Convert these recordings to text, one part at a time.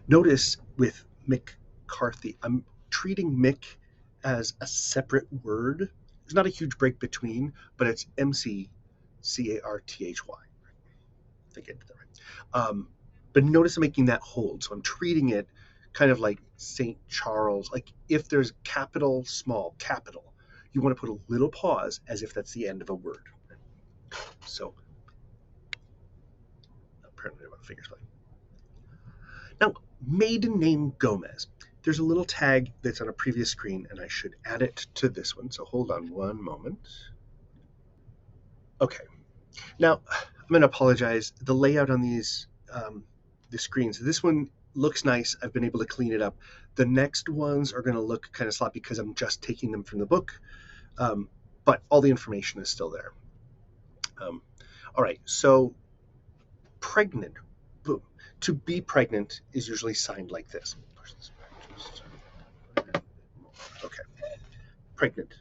Notice with McCarthy, I'm treating Mick as a separate word. There's not a huge break between, but it's McCarthy. I think I did that right. But notice I'm making that hold. So I'm treating it kind of like St. Charles. Like if there's capital, small, capital, you want to put a little pause as if that's the end of a word. So apparently my fingers playing. Now, maiden name Gomez. There's a little tag that's on a previous screen, and I should add it to this one. So hold on one moment. Okay. Now, I'm going to apologize. The layout on the screens, this one looks nice. I've been able to clean it up. The next ones are going to look kind of sloppy because I'm just taking them from the book, but all the information is still there. All right, so pregnant. Boom. To be pregnant is usually signed like this. Okay. Pregnant.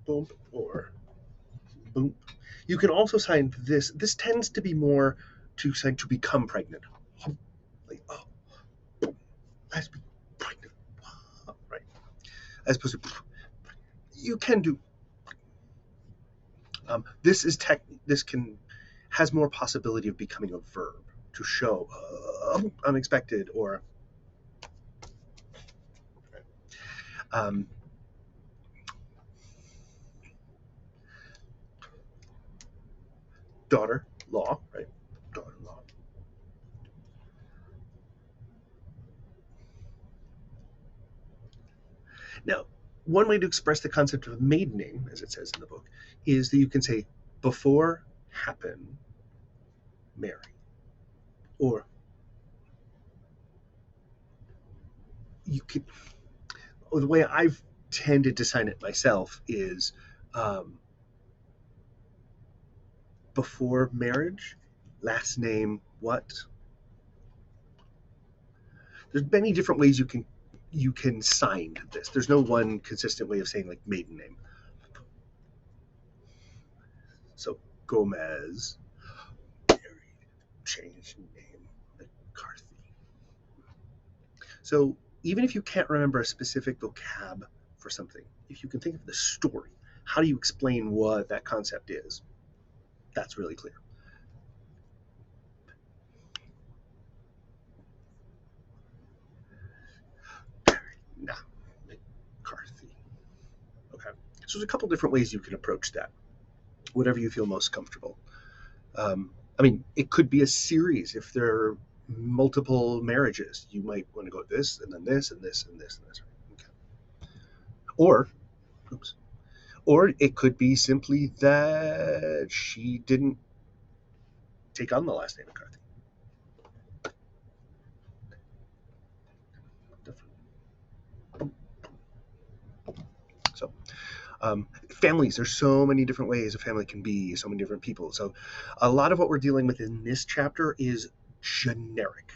Boom or boom. You can also sign this. This tends to be more to sign to become pregnant. Like, oh, boom, let's be pregnant. Right. As opposed to, you can do. This has more possibility of becoming a verb to show unexpected or. Daughter-law, right? Daughter-in-law. Now, one way to express the concept of a maiden name, as it says in the book, is that you can say before happen, Mary, or you could. The way I've tended to sign it myself is before marriage, last name what? There's many different ways you can sign this. There's no one consistent way of saying like maiden name. So Gomez, changed name, McCarthy. So even if you can't remember a specific vocab for something, if you can think of the story, how do you explain what that concept is? That's really clear. Nah, McCarthy. Okay. So there's a couple different ways you can approach that. Whatever you feel most comfortable. I mean, it could be a series. If there are multiple marriages, you might want to go this and then this and this and this and this. Okay. Or it could be simply that she didn't take on the last name McCarthy. So, families, there's so many different ways a family can be, so many different people. So a lot of what we're dealing with in this chapter is generic.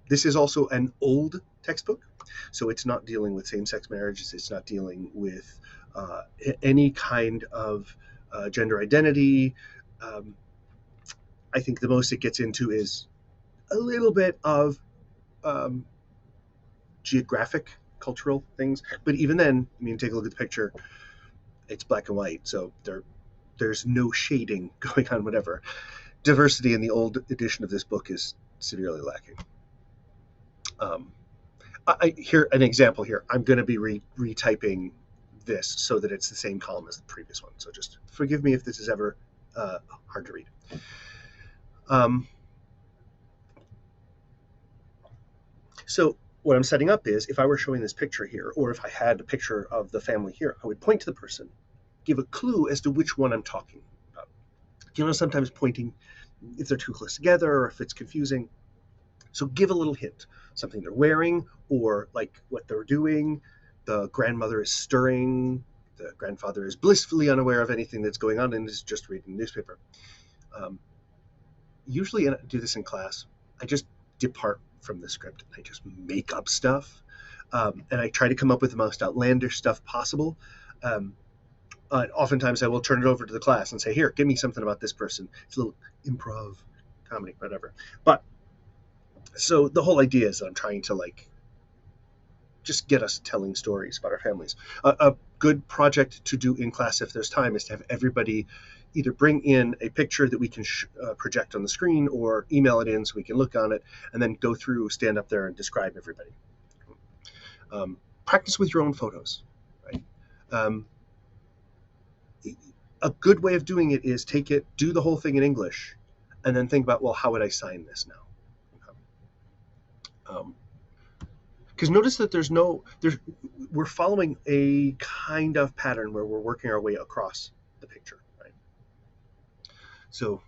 This is also an old textbook, so it's not dealing with same-sex marriages. It's not dealing with any kind of gender identity. I think the most it gets into is a little bit of geographic, cultural things. But even then, I mean, take a look at the picture. It's black and white, so there's no shading going on, whatever. Diversity in the old edition of this book is severely lacking. Here, an example here. I'm going to be retyping this so that it's the same column as the previous one. So just forgive me if this is ever hard to read. So what I'm setting up is, if I were showing this picture here, or if I had a picture of the family here, I would point to the person, give a clue as to which one I'm talking about. You know, sometimes pointing, if they're too close together or if it's confusing. So give a little hint, something they're wearing or like what they're doing. The grandmother is stirring. The grandfather is blissfully unaware of anything that's going on and is just reading the newspaper. Usually I do this in class. I just depart from the script. I just make up stuff. And I try to come up with the most outlandish stuff possible. Oftentimes I will turn it over to the class and say, here, give me something about this person. It's a little improv, comedy, whatever. But So the whole idea is that I'm trying to like just get us telling stories about our families. A good project to do in class if there's time is to have everybody either bring in a picture that we can project on the screen or email it in so we can look on it and then go through, stand up there and describe everybody. Practice with your own photos, right? Um, a good way of doing it is take it, do the whole thing in English, and then think about, well, how would I sign this now? Because notice that we're following a kind of pattern where we're working our way across the picture, right? So,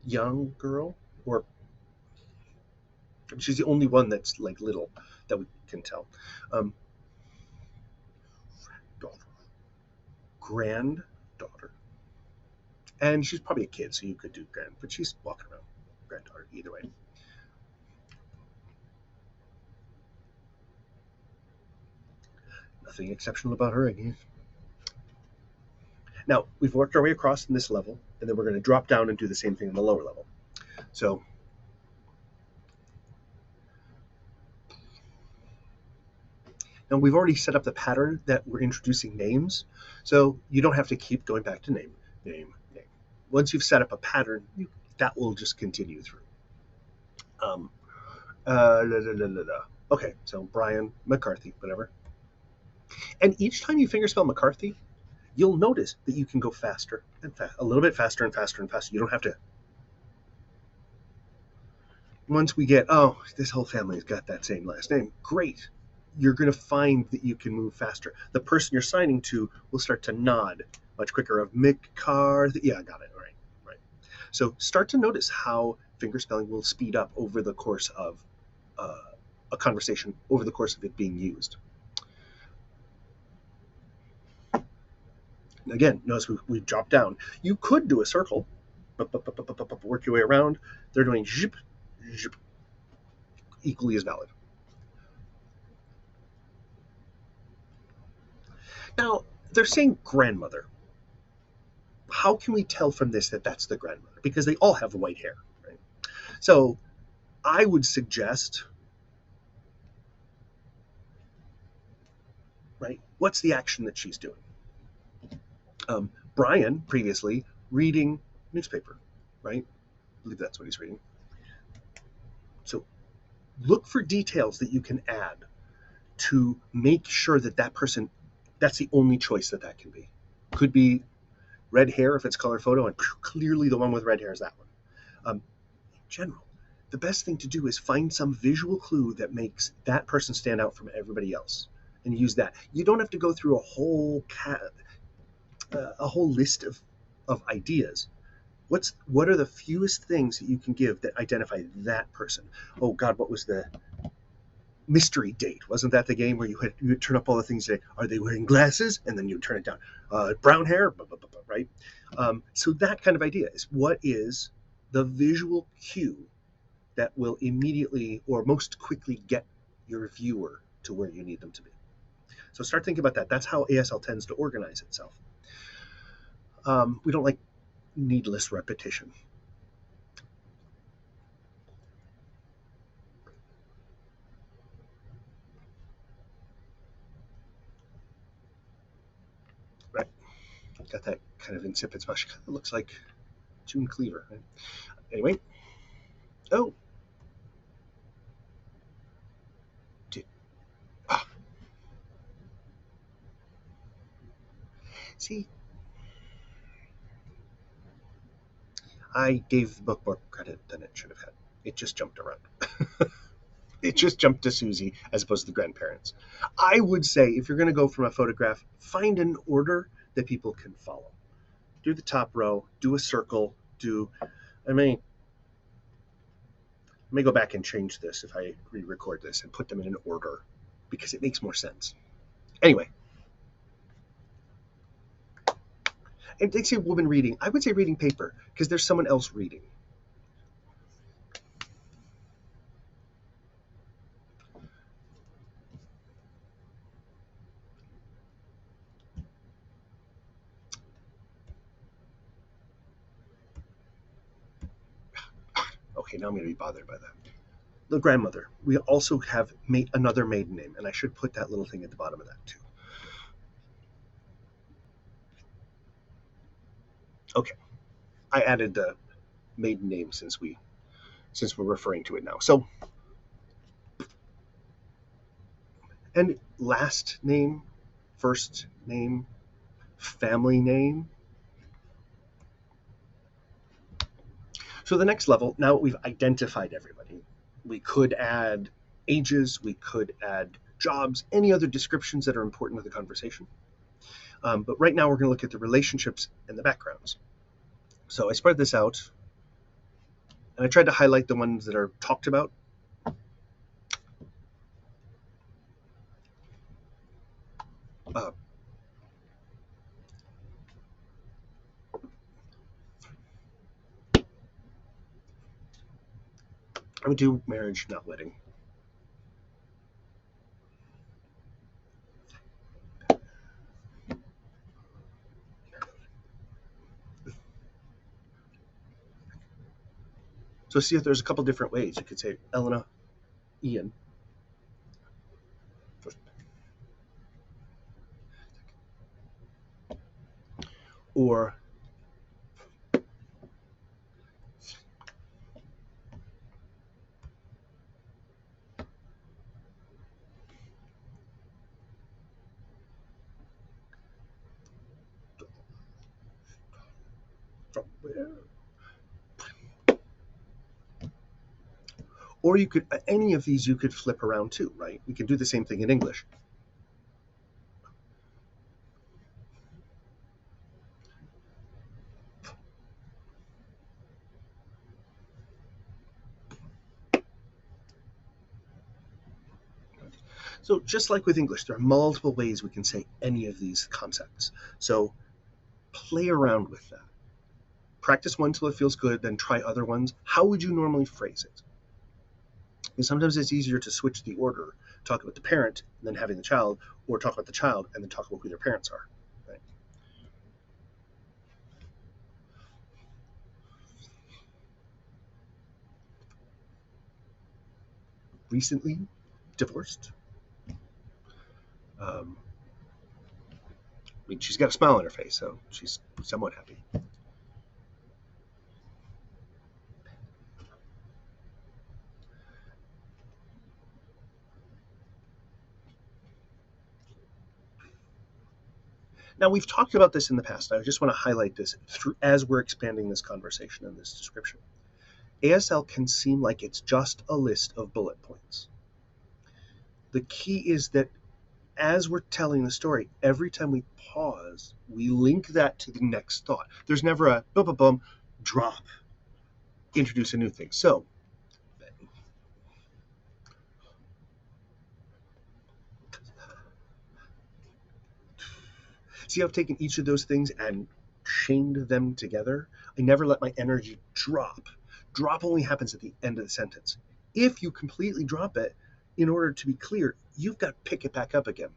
young girl, or she's the only one that's like little that we can tell. Um, Daughter, granddaughter, and she's probably a kid, so you could do grand, but she's walking around granddaughter either way. Nothing exceptional about her, I guess. Now we've worked our way across in this level, and then we're going to drop down and do the same thing in the lower level. So now we've already set up the pattern that we're introducing names, so you don't have to keep going back to name, name, name. Once you've set up a pattern, that will just continue through. Um, la, la, la, la, la. Okay, so Brian McCarthy, whatever. And each time you fingerspell McCarthy, you'll notice that you can go faster and a little bit faster and faster and faster. You don't have to. Once we get, oh, this whole family's got that same last name, great. You're going to find that you can move faster. The person you're signing to will start to nod much quicker. Of McCarthy, yeah, I got it. All right, right. So start to notice how fingerspelling will speed up over the course of uh, a conversation, over the course of it being used. Again, notice we've dropped down. You could do a circle, work your way around. They're doing zip, zip, equally as valid. Now, they're saying grandmother. How can we tell from this that that's the grandmother? Because they all have white hair, right? So I would suggest, right, what's the action that she's doing? Brian, previously, reading newspaper, right? I believe that's what he's reading. So look for details that you can add to make sure that that person, that's the only choice that that can be. Could be red hair if it's color photo, and clearly the one with red hair is that one. In general, the best thing to do is find some visual clue that makes that person stand out from everybody else, and use that. You don't have to go through a whole list of ideas. What are the fewest things that you can give that identify that person? Oh God, what was the mystery date? Wasn't that the game where you would turn up all the things? Say, are they wearing glasses? And then you turn it down. Brown hair, blah, blah, blah, blah, right? So that kind of idea is what is the visual cue that will immediately or most quickly get your viewer to where you need them to be. So start thinking about that. That's how ASL tends to organize itself. We don't like needless repetition. Right. Got that kind of insipid smell. She kind of looks like June Cleaver. Right? Anyway. Oh. Did, ah. See, I gave the book more credit than it should have had. It just jumped around. It just jumped to Susie as opposed to the grandparents. I would say if you're going to go from a photograph, find an order that people can follow. Do the top row, do a circle, I may go back and change this if I re-record this and put them in an order because it makes more sense. Anyway, and they say woman reading. I would say reading paper because there's someone else reading. Okay. Okay, now I'm going to be bothered by that. The grandmother. We also have another maiden name, and I should put that little thing at the bottom of that too. Okay, I added the maiden name since we're referring to it now. So, and last name, first name, family name. So the next level, now we've identified everybody, we could add ages, we could add jobs, any other descriptions that are important to the conversation. But right now we're going to look at the relationships and the backgrounds. So I spread this out, and I tried to highlight the ones that are talked about. I would do marriage, not wedding. So see if there's a couple different ways. You could say Elena, Ian. Or or you could, any of these you could flip around too, right? We can do the same thing in English. So just like with English, there are multiple ways we can say any of these concepts. So play around with that. Practice one till it feels good, then try other ones. How would you normally phrase it? And sometimes it's easier to switch the order, talk about the parent and then having the child, or talk about the child and then talk about who their parents are. Right? Recently divorced. I mean, she's got a smile on her face, so she's somewhat happy. Now, we've talked about this in the past. I just want to highlight this as we're expanding this conversation and this description. ASL can seem like it's just a list of bullet points. The key is that as we're telling the story, every time we pause, we link that to the next thought. There's never a boom, boom, boom, drop, introduce a new thing. So, see how I've taken each of those things and chained them together? I never let my energy drop. Drop only happens at the end of the sentence. If you completely drop it, in order to be clear, you've got to pick it back up again.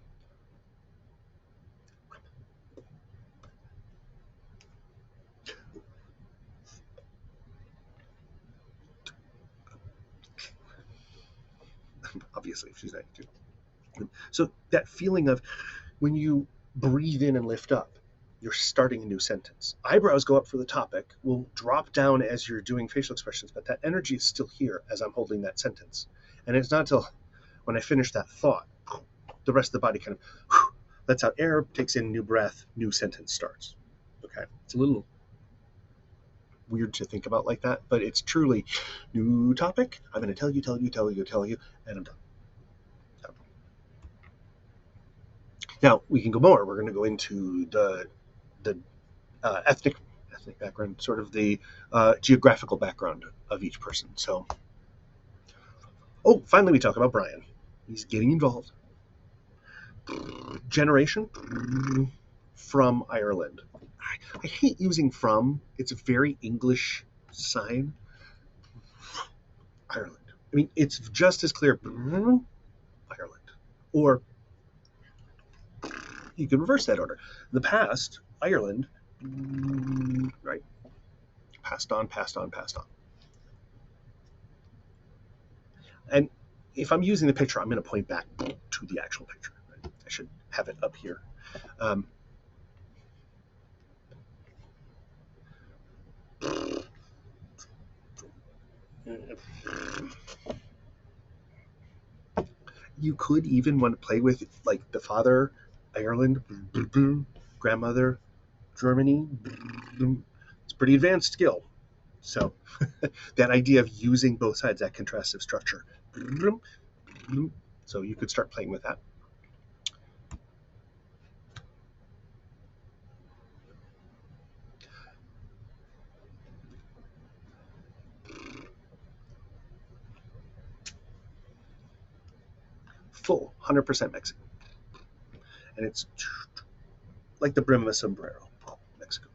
Obviously, if she's 92. So that feeling of when you breathe in and lift up, you're starting a new sentence. Eyebrows go up for the topic, will drop down as you're doing facial expressions, but that energy is still here as I'm holding that sentence. And it's not until when I finish that thought, the rest of the body kind of lets out air, takes in new breath, new sentence starts. Okay, it's a little weird to think about like that, but it's truly new topic. I'm going to tell you, and I'm done. Now we can go more. We're going to go into the ethnic background, sort of the geographical background of each person. So, finally we talk about Brian. He's getting involved. Generation from Ireland. I hate using from. It's a very English sign. Ireland. I mean, it's just as clear. Ireland. Or you can reverse that order. In the past, Ireland, right? Passed on. And if I'm using the picture, I'm going to point back to the actual picture. Right? I should have it up here. Um, you could even want to play with like the father, Ireland, grandmother, Germany. It's a pretty advanced skill. So that idea of using both sides, that contrastive structure. So you could start playing with that. Full 100% Mexican. And it's like the brim of a sombrero, Mexico.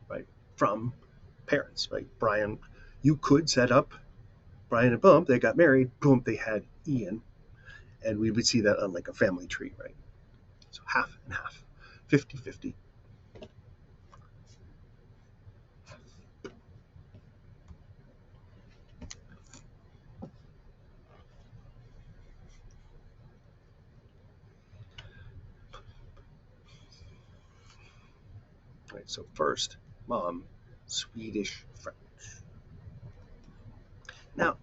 Right? From parents, right? Brian, you could set up Brian and Bump, they got married, boom, they had Ian. And we would see that on like a family tree, right? So half and half, 50-50. Right, so first, mom, Swedish, French. Now,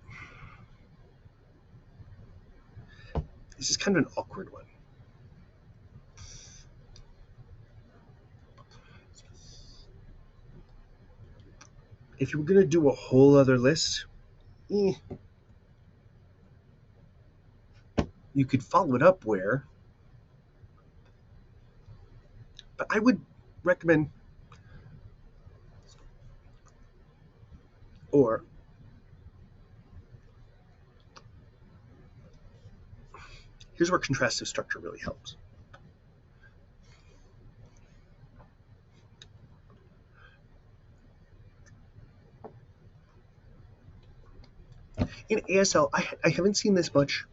this is kind of an awkward one. If you were going to do a whole other list, you could follow it up where, but I would recommend, or here's where contrastive structure really helps. In ASL, I haven't seen this much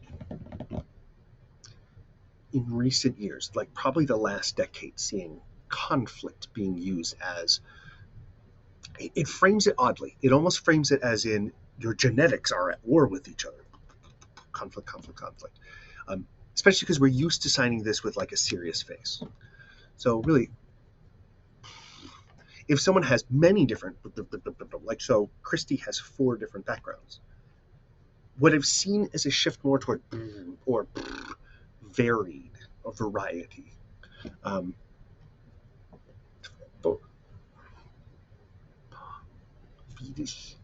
in recent years, like probably the last decade, seeing conflict being used as, it frames it oddly. It almost frames it as in your genetics are at war with each other. Conflict, conflict, conflict. Especially because we're used to signing this with like a serious face. So really, if someone has many different, like so, Christy has 4 different backgrounds. What I've seen is a shift more toward or varied or variety. Swedish,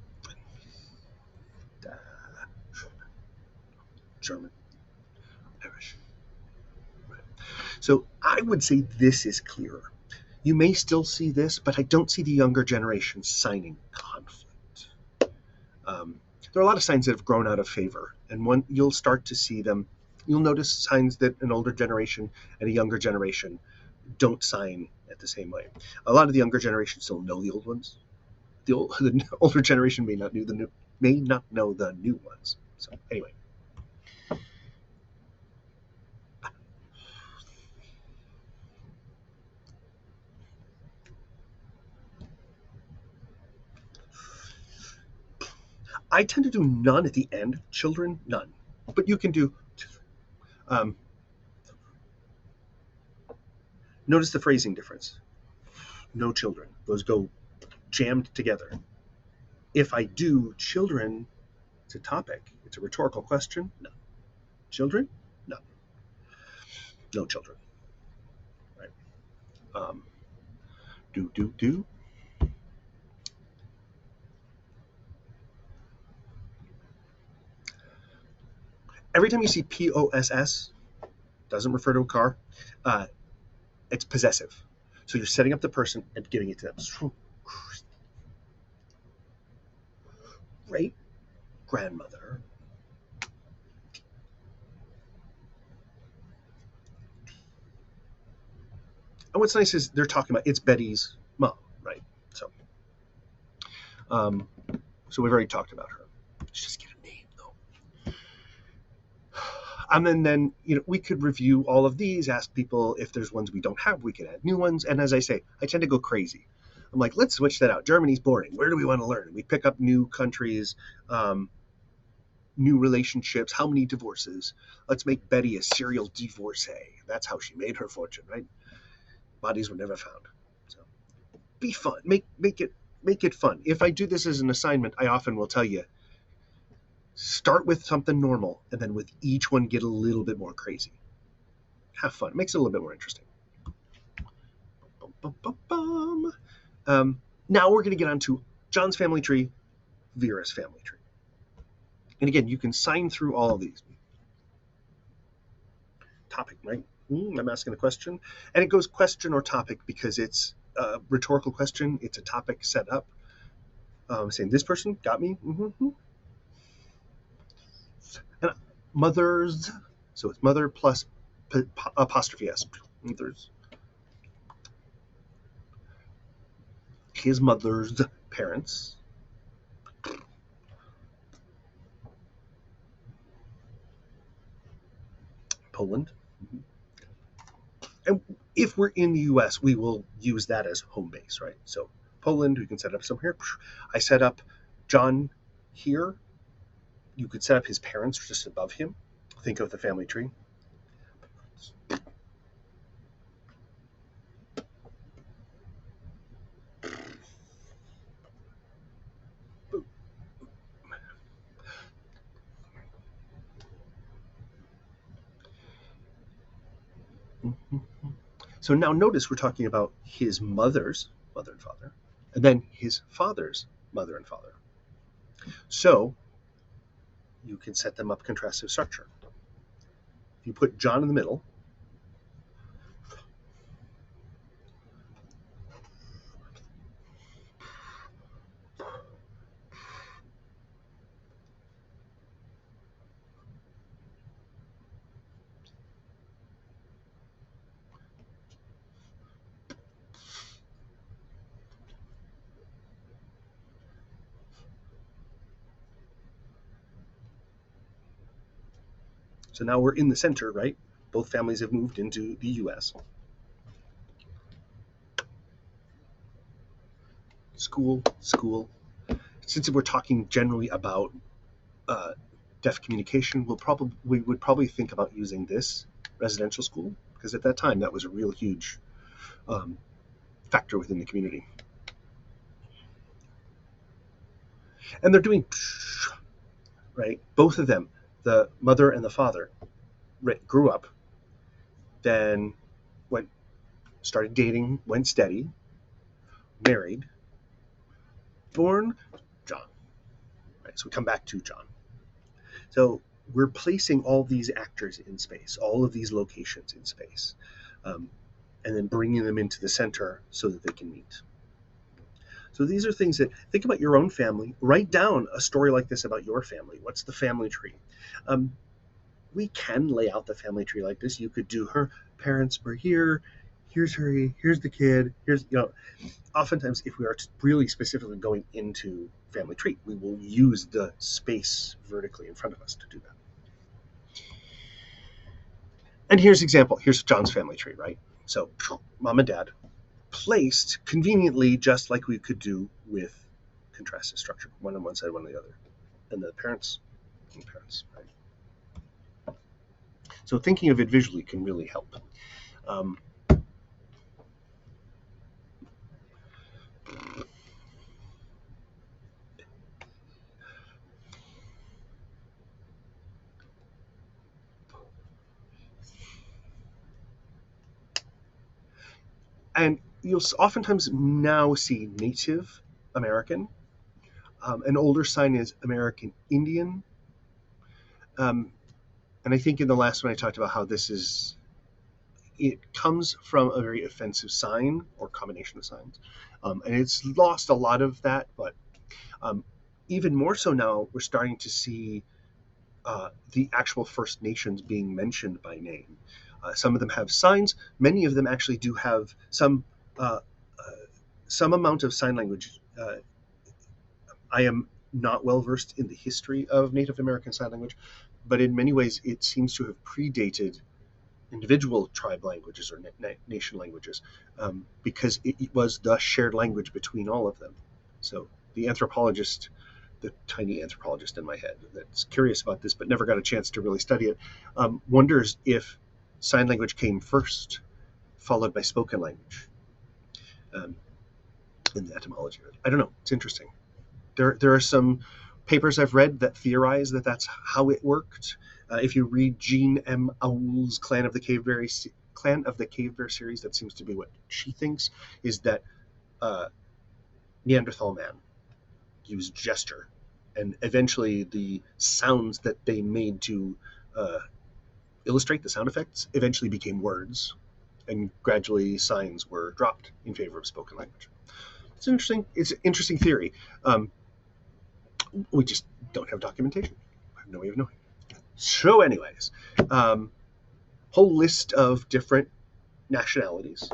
German, Irish. So I would say this is clearer. You may still see this, but I don't see the younger generation signing conflict. There are a lot of signs that have grown out of favor, and when you'll start to see them, you'll notice signs that an older generation and a younger generation don't sign at the same way. A lot of the younger generation still know the old ones. The older generation may not know the new ones. So anyway. I tend to do none at the end. Children, none. But you can do. Um, Notice the phrasing difference. No children. Those go jammed together. If I do children, it's a topic. It's a rhetorical question. No. Children? No. No children. Right. Um, do. Every time you see POSS, doesn't refer to a car, it's possessive. So you're setting up the person and giving it to them. Great grandmother. And what's nice is they're talking about it's Betty's mom, right? So, um, so we've already talked about her. Let's just get a name though. And then we could review all of these, ask people if there's ones we don't have, we could add new ones. And as I say, I tend to go crazy. I'm like, let's switch that out. Germany's boring. Where do we want to learn? We pick up new countries, new relationships. How many divorces? Let's make Betty a serial divorcee. That's how she made her fortune, right? Bodies were never found. So be fun. Make it fun. If I do this as an assignment, I often will tell you, start with something normal, and then with each one get a little bit more crazy. Have fun. It makes it a little bit more interesting. Now we're going to get on to John's family tree, Vera's family tree. And again, you can sign through all of these. Topic, right? I'm asking a question. And it goes question or topic because it's a rhetorical question. It's a topic set up. Saying, this person got me. Mm-hmm. And mothers. So it's mother plus apostrophe S. Mothers. His mother's parents. Poland. And if we're in the US, we will use that as home base, right? So Poland, we can set up somewhere. I set up John here. You could set up his parents just above him. Think of the family tree. So now notice we're talking about his mother's mother and father, and then his father's mother and father. So you can set them up contrastive structure. If you put John in the middle, so now we're in the center, right? Both families have moved into the US. School. Since we're talking generally about deaf communication, we would probably think about using this residential school, because at that time that was a real huge factor within the community. And they're doing, right? Both of them, the mother and the father, grew up, then started dating, went steady, married, born John. Right? So we come back to John. So we're placing all these actors in space, all of these locations in space, and then bringing them into the center so that they can meet. So these are things that, think about your own family. Write down a story like this about your family. What's the family tree? We can lay out the family tree like this. You could do, her parents were here, here's the kid, oftentimes if we are really specifically going into family tree, we will use the space vertically in front of us to do that. And here's John's family tree, right? So mom and dad placed conveniently, just like we could do with contrastive structure, one on one side, one on the other, and the parents and parents, right? So thinking of it visually can really help. And you'll oftentimes now see Native American. An older sign is American Indian. And I think in the last one I talked about how it comes from a very offensive sign or combination of signs. And it's lost a lot of that, but even more so now, we're starting to see the actual First Nations being mentioned by name. Some of them have signs. Many of them actually do have some amount of sign language. I am not well versed in the history of Native American Sign Language, but in many ways it seems to have predated individual tribe languages or nation languages, because it was the shared language between all of them. So the anthropologist, the tiny anthropologist in my head that's curious about this but never got a chance to really study it, wonders if sign language came first, followed by spoken language, um, in the etymology of it. I don't know. It's interesting. There are some papers I've read that theorize that that's how it worked. If you read Jean M. Auel's Clan of the Cave Bear series, that seems to be what she thinks, is that uh, Neanderthal man used gesture, and eventually the sounds that they made to uh, illustrate the sound effects eventually became words, and gradually signs were dropped in favor of spoken language. It's interesting. It's an interesting theory. Um, we just don't have documentation. I have no way of knowing. So, anyways, um, whole list of different nationalities.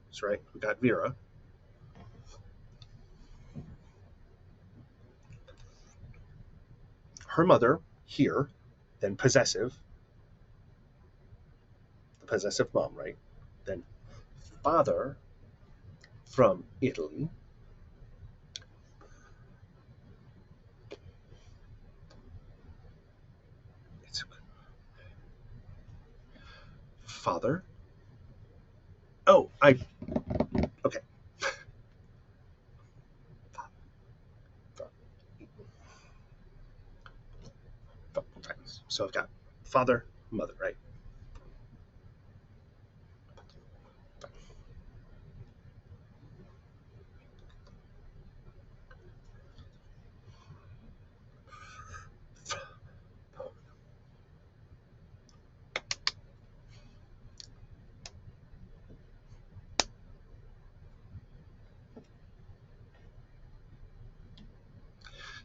That's right. We got Vera. Her mother here, then possessive, the possessive mom, right? Then father from Italy. It's father. Oh, okay. So I've got father, mother, right?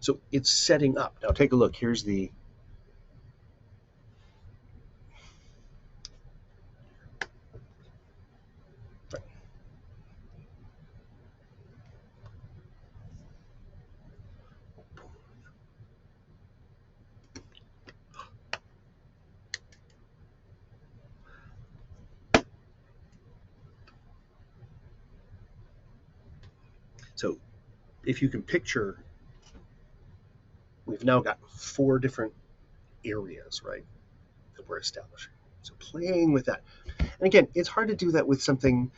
So it's setting up. Now take a look. Here's the. So if you can picture, we've now got 4 different areas, right, that we're establishing. So playing with that. And again, it's hard to do that with something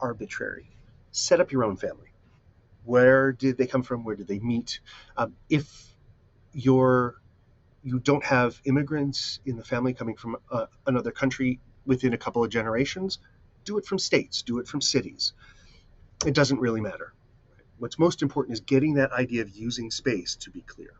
arbitrary. Set up your own family. Where did they come from? Where did they meet? If you're you don't have immigrants in the family coming from another country within a couple of generations, do it from states, do it from cities. It doesn't really matter. What's most important is getting that idea of using space to be clear.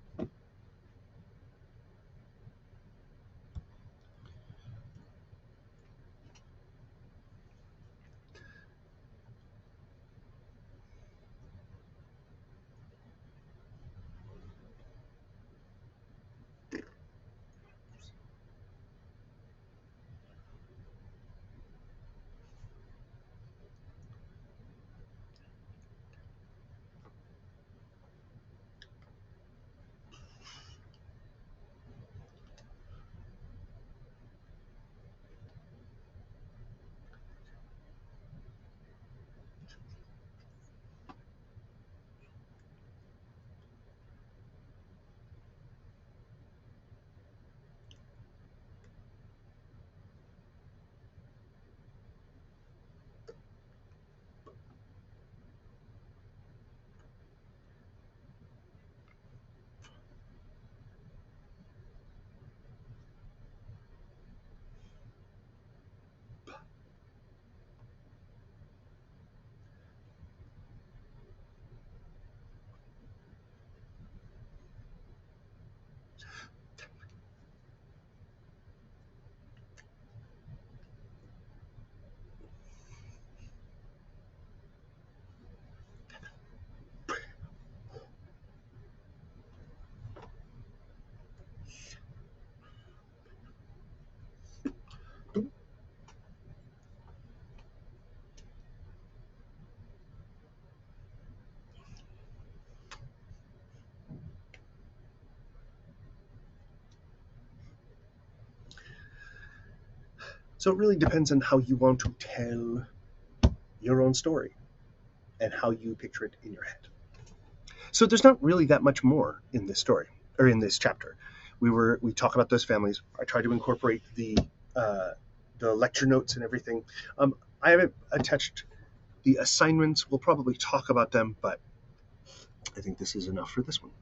So it really depends on how you want to tell your own story and how you picture it in your head. So there's not really that much more in this story or in this chapter. We talk about those families. I try to incorporate the lecture notes and everything. I haven't attached the assignments. We'll probably talk about them, but I think this is enough for this one.